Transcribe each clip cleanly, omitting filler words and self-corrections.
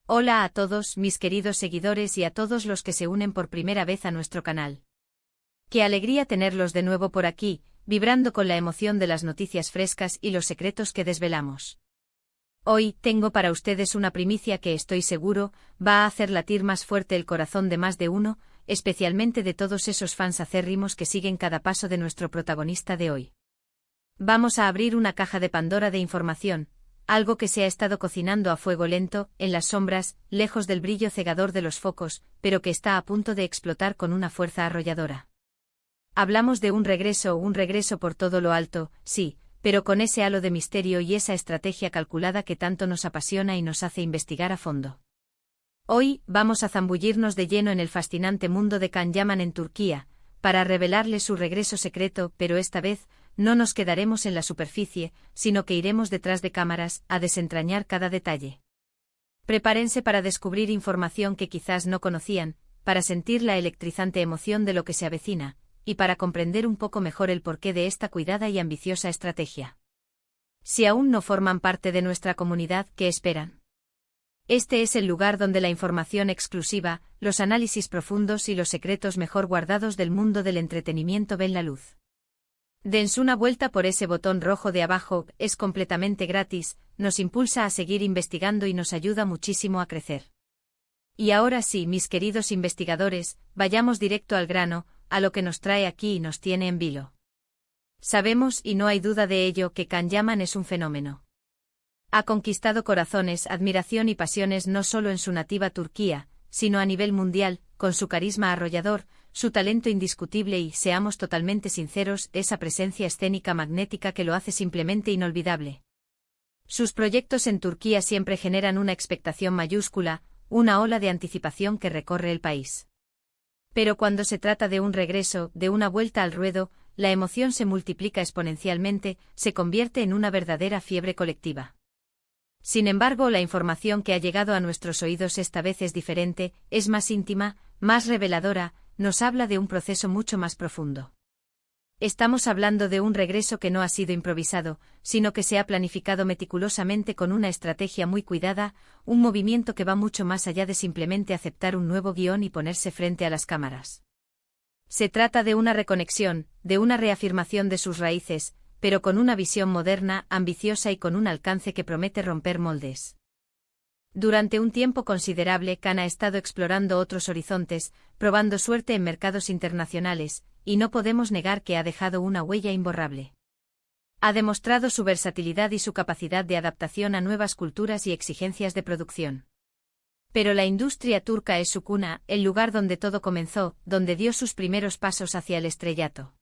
Hola a todos mis queridos seguidores y a todos los que se unen por primera vez a nuestro canal. Qué alegría tenerlos de nuevo por aquí, vibrando con la emoción de las noticias frescas y los secretos que desvelamos. Hoy tengo para ustedes una primicia que estoy seguro va a hacer latir más fuerte el corazón de más de uno, especialmente de todos esos fans acérrimos que siguen cada paso de nuestro protagonista de hoy. Vamos a abrir una caja de Pandora de información, algo que se ha estado cocinando a fuego lento, en las sombras, lejos del brillo cegador de los focos, pero que está a punto de explotar con una fuerza arrolladora. Hablamos de un regreso por todo lo alto, sí, pero con ese halo de misterio y esa estrategia calculada que tanto nos apasiona y nos hace investigar a fondo. Hoy vamos a zambullirnos de lleno en el fascinante mundo de Can Yaman en Turquía, para revelarles su regreso secreto, pero esta vez no nos quedaremos en la superficie, sino que iremos detrás de cámaras a desentrañar cada detalle. Prepárense para descubrir información que quizás no conocían, para sentir la electrizante emoción de lo que se avecina, y para comprender un poco mejor el porqué de esta cuidada y ambiciosa estrategia. Si aún no forman parte de nuestra comunidad, ¿qué esperan? Este es el lugar donde la información exclusiva, los análisis profundos y los secretos mejor guardados del mundo del entretenimiento ven la luz. Dense una vuelta por ese botón rojo de abajo, es completamente gratis, nos impulsa a seguir investigando y nos ayuda muchísimo a crecer. Y ahora sí, mis queridos investigadores, vayamos directo al grano, a lo que nos trae aquí y nos tiene en vilo. Sabemos, y no hay duda de ello, que Can Yaman es un fenómeno. Ha conquistado corazones, admiración y pasiones no solo en su nativa Turquía, sino a nivel mundial, con su carisma arrollador, su talento indiscutible y, seamos totalmente sinceros, esa presencia escénica magnética que lo hace simplemente inolvidable. Sus proyectos en Turquía siempre generan una expectación mayúscula, una ola de anticipación que recorre el país. Pero cuando se trata de un regreso, de una vuelta al ruedo, la emoción se multiplica exponencialmente, se convierte en una verdadera fiebre colectiva. Sin embargo, la información que ha llegado a nuestros oídos esta vez es diferente, es más íntima, más reveladora, nos habla de un proceso mucho más profundo. Estamos hablando de un regreso que no ha sido improvisado, sino que se ha planificado meticulosamente con una estrategia muy cuidada, un movimiento que va mucho más allá de simplemente aceptar un nuevo guión y ponerse frente a las cámaras. Se trata de una reconexión, de una reafirmación de sus raíces, pero con una visión moderna, ambiciosa y con un alcance que promete romper moldes. Durante un tiempo considerable, Can ha estado explorando otros horizontes, probando suerte en mercados internacionales, y no podemos negar que ha dejado una huella imborrable. Ha demostrado su versatilidad y su capacidad de adaptación a nuevas culturas y exigencias de producción. Pero la industria turca es su cuna, el lugar donde todo comenzó, donde dio sus primeros pasos hacia el estrellato.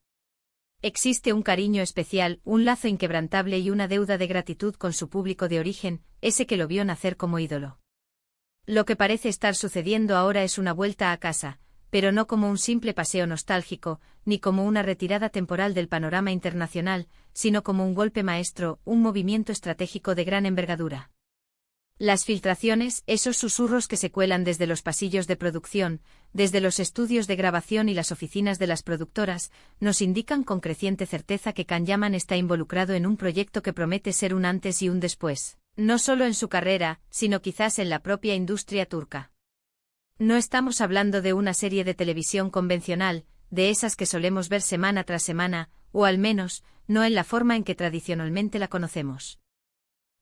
Existe un cariño especial, un lazo inquebrantable y una deuda de gratitud con su público de origen, ese que lo vio nacer como ídolo. Lo que parece estar sucediendo ahora es una vuelta a casa, pero no como un simple paseo nostálgico, ni como una retirada temporal del panorama internacional, sino como un golpe maestro, un movimiento estratégico de gran envergadura. Las filtraciones, esos susurros que se cuelan desde los pasillos de producción, desde los estudios de grabación y las oficinas de las productoras, nos indican con creciente certeza que Can Yaman está involucrado en un proyecto que promete ser un antes y un después, no solo en su carrera, sino quizás en la propia industria turca. No estamos hablando de una serie de televisión convencional, de esas que solemos ver semana tras semana, o al menos, no en la forma en que tradicionalmente la conocemos.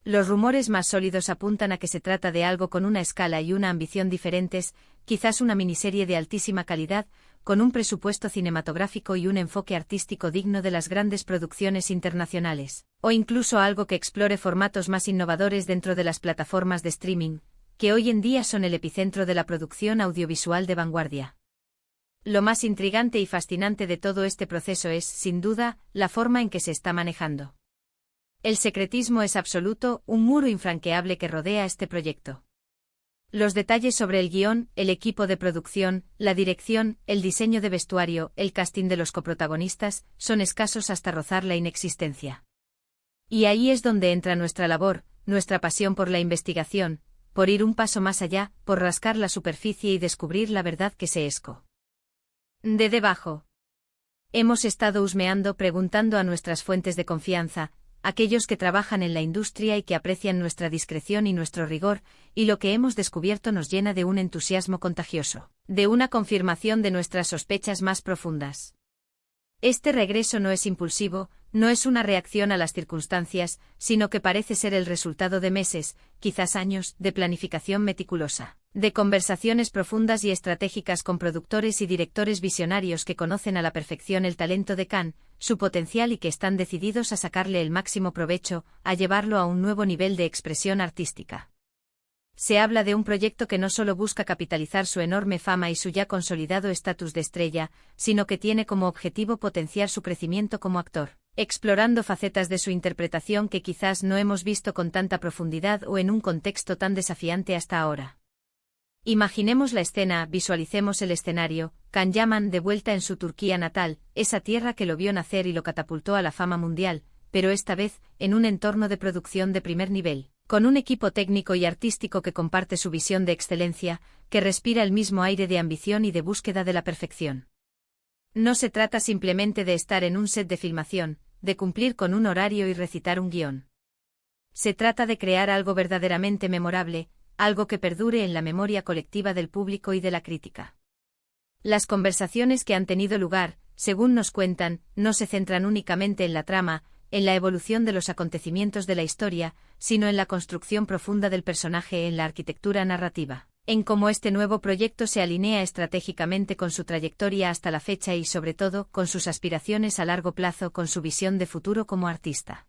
Los rumores más sólidos apuntan a que se trata de algo con una escala y una ambición diferentes, quizás una miniserie de altísima calidad, con un presupuesto cinematográfico y un enfoque artístico digno de las grandes producciones internacionales, o incluso algo que explore formatos más innovadores dentro de las plataformas de streaming, que hoy en día son el epicentro de la producción audiovisual de vanguardia. Lo más intrigante y fascinante de todo este proceso es, sin duda, la forma en que se está manejando. El secretismo es absoluto, un muro infranqueable que rodea este proyecto. Los detalles sobre el guión, el equipo de producción, la dirección, el diseño de vestuario, el casting de los coprotagonistas, son escasos hasta rozar la inexistencia. Y ahí es donde entra nuestra labor, nuestra pasión por la investigación, por ir un paso más allá, por rascar la superficie y descubrir la verdad que se esconde debajo. Hemos estado husmeando, preguntando a nuestras fuentes de confianza, aquellos que trabajan en la industria y que aprecian nuestra discreción y nuestro rigor, y lo que hemos descubierto nos llena de un entusiasmo contagioso, de una confirmación de nuestras sospechas más profundas. Este regreso no es impulsivo, no es una reacción a las circunstancias, sino que parece ser el resultado de meses, quizás años, de planificación meticulosa, de conversaciones profundas y estratégicas con productores y directores visionarios que conocen a la perfección el talento de Cannes, su potencial y que están decididos a sacarle el máximo provecho, a llevarlo a un nuevo nivel de expresión artística. Se habla de un proyecto que no solo busca capitalizar su enorme fama y su ya consolidado estatus de estrella, sino que tiene como objetivo potenciar su crecimiento como actor, explorando facetas de su interpretación que quizás no hemos visto con tanta profundidad o en un contexto tan desafiante hasta ahora. Imaginemos la escena, visualicemos el escenario, Can Yaman de vuelta en su Turquía natal, esa tierra que lo vio nacer y lo catapultó a la fama mundial, pero esta vez, en un entorno de producción de primer nivel, con un equipo técnico y artístico que comparte su visión de excelencia, que respira el mismo aire de ambición y de búsqueda de la perfección. No se trata simplemente de estar en un set de filmación, de cumplir con un horario y recitar un guión. Se trata de crear algo verdaderamente memorable, algo que perdure en la memoria colectiva del público y de la crítica. Las conversaciones que han tenido lugar, según nos cuentan, no se centran únicamente en la trama, en la evolución de los acontecimientos de la historia, sino en la construcción profunda del personaje, en la arquitectura narrativa, en cómo este nuevo proyecto se alinea estratégicamente con su trayectoria hasta la fecha y sobre todo con sus aspiraciones a largo plazo, con su visión de futuro como artista.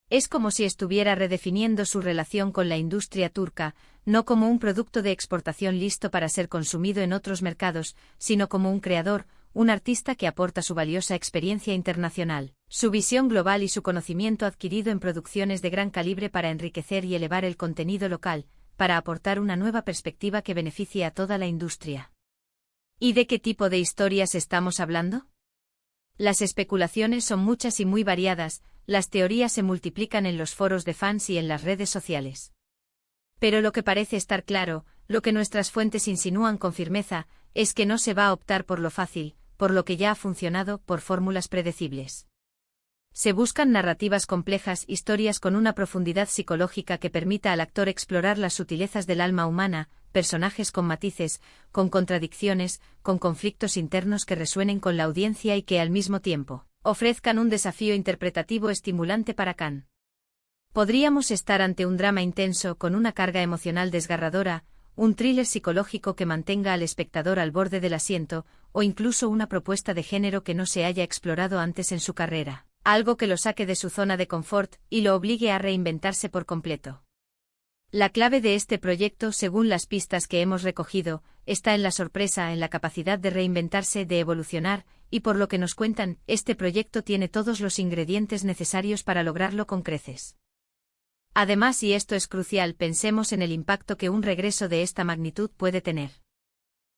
Es como si estuviera redefiniendo su relación con la industria turca, no como un producto de exportación listo para ser consumido en otros mercados, sino como un creador, un artista que aporta su valiosa experiencia internacional, su visión global y su conocimiento adquirido en producciones de gran calibre para enriquecer y elevar el contenido local, para aportar una nueva perspectiva que beneficie a toda la industria. ¿Y de qué tipo de historias estamos hablando? Las especulaciones son muchas y muy variadas, las teorías se multiplican en los foros de fans y en las redes sociales. Pero lo que parece estar claro, lo que nuestras fuentes insinúan con firmeza, es que no se va a optar por lo fácil, por lo que ya ha funcionado, por fórmulas predecibles. Se buscan narrativas complejas, historias con una profundidad psicológica que permita al actor explorar las sutilezas del alma humana, personajes con matices, con contradicciones, con conflictos internos que resuenen con la audiencia y que al mismo tiempo ofrezcan un desafío interpretativo estimulante para Cannes. Podríamos estar ante un drama intenso con una carga emocional desgarradora, un thriller psicológico que mantenga al espectador al borde del asiento, o incluso una propuesta de género que no se haya explorado antes en su carrera, algo que lo saque de su zona de confort y lo obligue a reinventarse por completo. La clave de este proyecto, según las pistas que hemos recogido, está en la sorpresa, en la capacidad de reinventarse, de evolucionar, y por lo que nos cuentan, este proyecto tiene todos los ingredientes necesarios para lograrlo con creces. Además, y esto es crucial, pensemos en el impacto que un regreso de esta magnitud puede tener.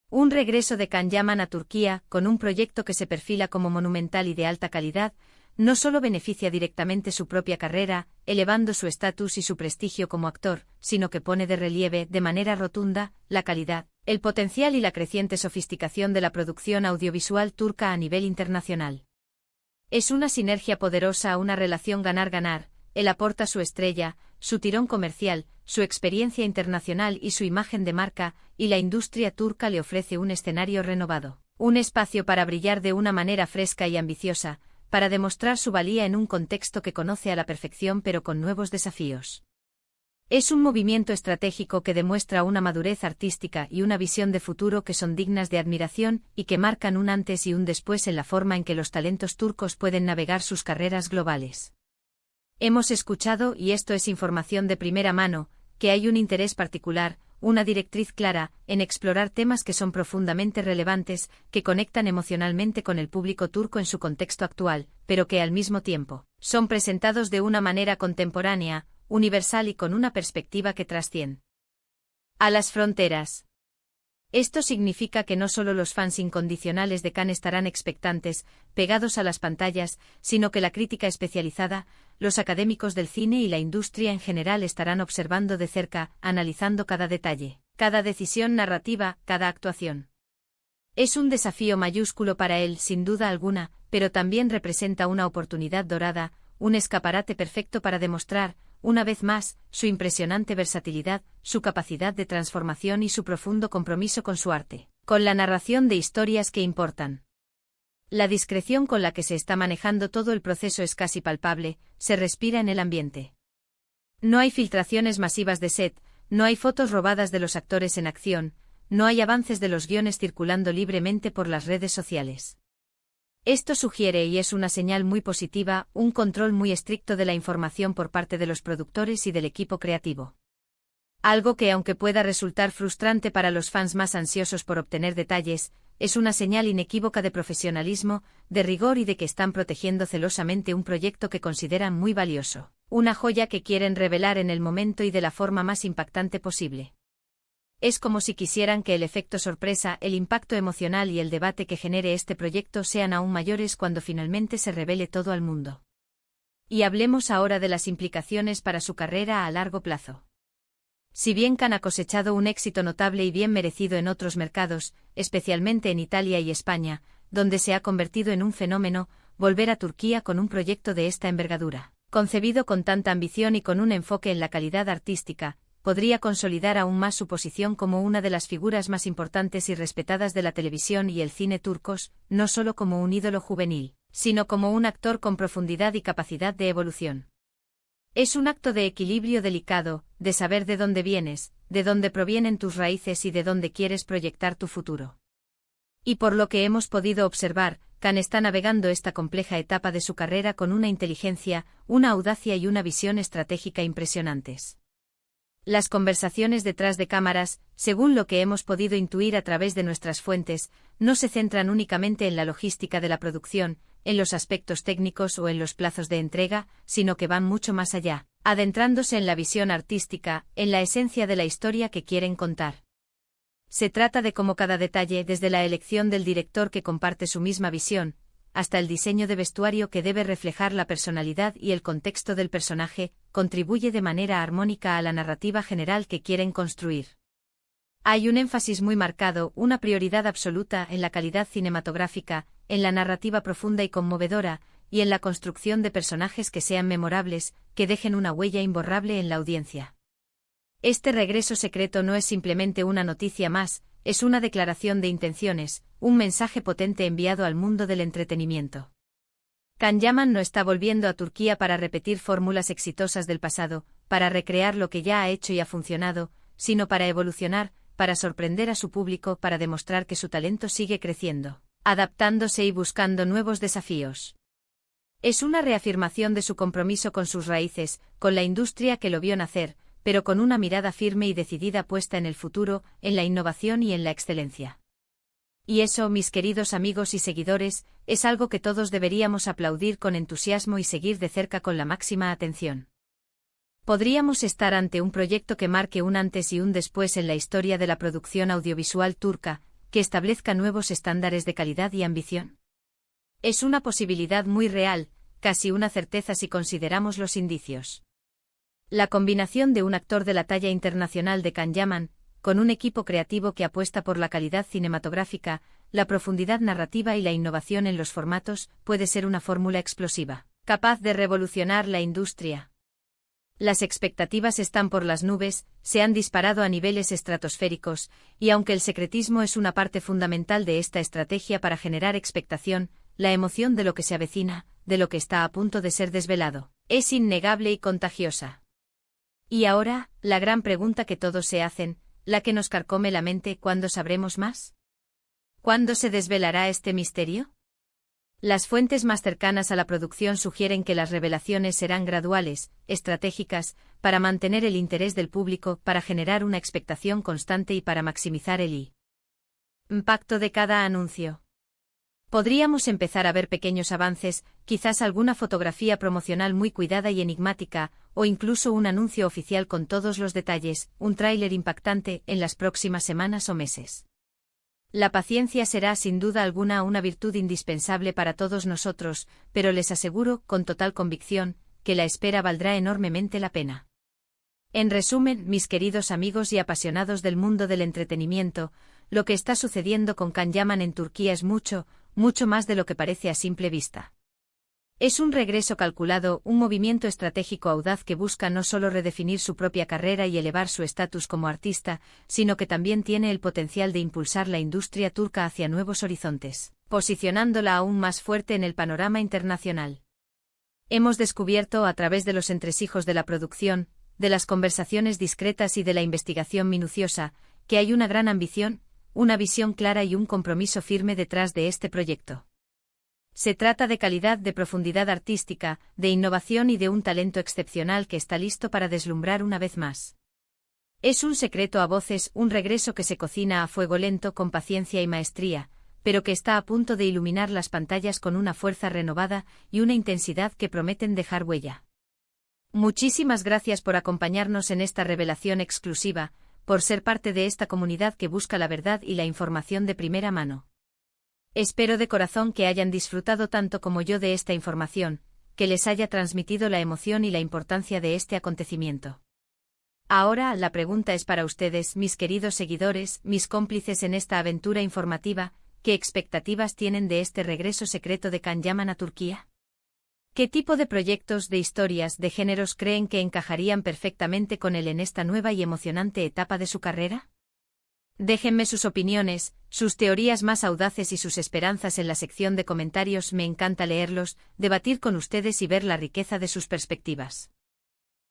Un regreso de Can Yaman a Turquía, con un proyecto que se perfila como monumental y de alta calidad, no solo beneficia directamente su propia carrera, elevando su estatus y su prestigio como actor, sino que pone de relieve, de manera rotunda, la calidad, el potencial y la creciente sofisticación de la producción audiovisual turca a nivel internacional. Es una sinergia poderosa, una relación ganar-ganar. Él aporta su estrella, su tirón comercial, su experiencia internacional y su imagen de marca, y la industria turca le ofrece un escenario renovado, un espacio para brillar de una manera fresca y ambiciosa, para demostrar su valía en un contexto que conoce a la perfección pero con nuevos desafíos. Es un movimiento estratégico que demuestra una madurez artística y una visión de futuro que son dignas de admiración y que marcan un antes y un después en la forma en que los talentos turcos pueden navegar sus carreras globales. Hemos escuchado, y esto es información de primera mano, que hay un interés particular, una directriz clara, en explorar temas que son profundamente relevantes, que conectan emocionalmente con el público turco en su contexto actual, pero que al mismo tiempo son presentados de una manera contemporánea, universal y con una perspectiva que trasciende a las fronteras. Esto significa que no solo los fans incondicionales de Cannes estarán expectantes, pegados a las pantallas, sino que la crítica especializada, los académicos del cine y la industria en general estarán observando de cerca, analizando cada detalle, cada decisión narrativa, cada actuación. Es un desafío mayúsculo para él, sin duda alguna, pero también representa una oportunidad dorada, un escaparate perfecto para demostrar, una vez más, su impresionante versatilidad, su capacidad de transformación y su profundo compromiso con su arte, con la narración de historias que importan. La discreción con la que se está manejando todo el proceso es casi palpable, se respira en el ambiente. No hay filtraciones masivas de set, no hay fotos robadas de los actores en acción, no hay avances de los guiones circulando libremente por las redes sociales. Esto sugiere, y es una señal muy positiva, un control muy estricto de la información por parte de los productores y del equipo creativo. Algo que, aunque pueda resultar frustrante para los fans más ansiosos por obtener detalles, es una señal inequívoca de profesionalismo, de rigor y de que están protegiendo celosamente un proyecto que consideran muy valioso, una joya que quieren revelar en el momento y de la forma más impactante posible. Es como si quisieran que el efecto sorpresa, el impacto emocional y el debate que genere este proyecto sean aún mayores cuando finalmente se revele todo al mundo. Y hablemos ahora de las implicaciones para su carrera a largo plazo. Si bien Khan ha cosechado un éxito notable y bien merecido en otros mercados, especialmente en Italia y España, donde se ha convertido en un fenómeno, volver a Turquía con un proyecto de esta envergadura, concebido con tanta ambición y con un enfoque en la calidad artística, podría consolidar aún más su posición como una de las figuras más importantes y respetadas de la televisión y el cine turcos, no solo como un ídolo juvenil, sino como un actor con profundidad y capacidad de evolución. Es un acto de equilibrio delicado, de saber de dónde vienes, de dónde provienen tus raíces y de dónde quieres proyectar tu futuro. Y por lo que hemos podido observar, Khan está navegando esta compleja etapa de su carrera con una inteligencia, una audacia y una visión estratégica impresionantes. Las conversaciones detrás de cámaras, según lo que hemos podido intuir a través de nuestras fuentes, no se centran únicamente en la logística de la producción, en los aspectos técnicos o en los plazos de entrega, sino que van mucho más allá, adentrándose en la visión artística, en la esencia de la historia que quieren contar. Se trata de cómo cada detalle, desde la elección del director que comparte su misma visión, hasta el diseño de vestuario que debe reflejar la personalidad y el contexto del personaje, contribuye de manera armónica a la narrativa general que quieren construir. Hay un énfasis muy marcado, una prioridad absoluta en la calidad cinematográfica, en la narrativa profunda y conmovedora, y en la construcción de personajes que sean memorables, que dejen una huella imborrable en la audiencia. Este regreso secreto no es simplemente una noticia más, es una declaración de intenciones, un mensaje potente enviado al mundo del entretenimiento. Can Yaman no está volviendo a Turquía para repetir fórmulas exitosas del pasado, para recrear lo que ya ha hecho y ha funcionado, sino para evolucionar, para sorprender a su público, para demostrar que su talento sigue creciendo, adaptándose y buscando nuevos desafíos. Es una reafirmación de su compromiso con sus raíces, con la industria que lo vio nacer, pero con una mirada firme y decidida puesta en el futuro, en la innovación y en la excelencia. Y eso, mis queridos amigos y seguidores, es algo que todos deberíamos aplaudir con entusiasmo y seguir de cerca con la máxima atención. ¿Podríamos estar ante un proyecto que marque un antes y un después en la historia de la producción audiovisual turca, que establezca nuevos estándares de calidad y ambición? Es una posibilidad muy real, casi una certeza si consideramos los indicios. La combinación de un actor de la talla internacional de Can Yaman, con un equipo creativo que apuesta por la calidad cinematográfica, la profundidad narrativa y la innovación en los formatos, puede ser una fórmula explosiva, capaz de revolucionar la industria. Las expectativas están por las nubes, se han disparado a niveles estratosféricos, y aunque el secretismo es una parte fundamental de esta estrategia para generar expectación, la emoción de lo que se avecina, de lo que está a punto de ser desvelado, es innegable y contagiosa. Y ahora, la gran pregunta que todos se hacen, la que nos carcome la mente: ¿cuándo sabremos más? ¿Cuándo se desvelará este misterio? Las fuentes más cercanas a la producción sugieren que las revelaciones serán graduales, estratégicas, para mantener el interés del público, para generar una expectación constante y para maximizar el impacto de cada anuncio. Podríamos empezar a ver pequeños avances, quizás alguna fotografía promocional muy cuidada y enigmática, o incluso un anuncio oficial con todos los detalles, un tráiler impactante, en las próximas semanas o meses. La paciencia será sin duda alguna una virtud indispensable para todos nosotros, pero les aseguro, con total convicción, que la espera valdrá enormemente la pena. En resumen, mis queridos amigos y apasionados del mundo del entretenimiento, lo que está sucediendo con Can Yaman en Turquía es mucho, mucho más de lo que parece a simple vista. Es un regreso calculado, un movimiento estratégico audaz que busca no solo redefinir su propia carrera y elevar su estatus como artista, sino que también tiene el potencial de impulsar la industria turca hacia nuevos horizontes, posicionándola aún más fuerte en el panorama internacional. Hemos descubierto, a través de los entresijos de la producción, de las conversaciones discretas y de la investigación minuciosa, que hay una gran ambición, una visión clara y un compromiso firme detrás de este proyecto. Se trata de calidad, de profundidad artística, de innovación y de un talento excepcional que está listo para deslumbrar una vez más. Es un secreto a voces, un regreso que se cocina a fuego lento con paciencia y maestría, pero que está a punto de iluminar las pantallas con una fuerza renovada y una intensidad que prometen dejar huella. Muchísimas gracias por acompañarnos en esta revelación exclusiva, por ser parte de esta comunidad que busca la verdad y la información de primera mano. Espero de corazón que hayan disfrutado tanto como yo de esta información, que les haya transmitido la emoción y la importancia de este acontecimiento. Ahora, la pregunta es para ustedes, mis queridos seguidores, mis cómplices en esta aventura informativa, ¿qué expectativas tienen de este regreso secreto de Can Yaman a Turquía? ¿Qué tipo de proyectos, de historias, de géneros creen que encajarían perfectamente con él en esta nueva y emocionante etapa de su carrera? Déjenme sus opiniones, sus teorías más audaces y sus esperanzas en la sección de comentarios. Me encanta leerlos, debatir con ustedes y ver la riqueza de sus perspectivas.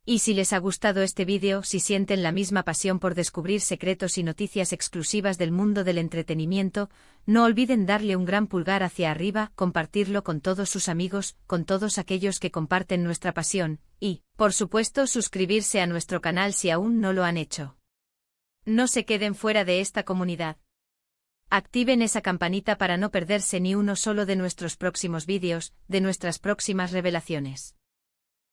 Y si les ha gustado este vídeo, si sienten la misma pasión por descubrir secretos y noticias exclusivas del mundo del entretenimiento, no olviden darle un gran pulgar hacia arriba, compartirlo con todos sus amigos, con todos aquellos que comparten nuestra pasión, y, por supuesto, suscribirse a nuestro canal si aún no lo han hecho. No se queden fuera de esta comunidad. Activen esa campanita para no perderse ni uno solo de nuestros próximos vídeos, de nuestras próximas revelaciones.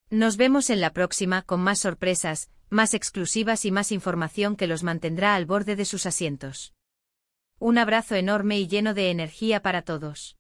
Nos vemos en la próxima con más sorpresas, más exclusivas y más información que los mantendrá al borde de sus asientos. Un abrazo enorme y lleno de energía para todos.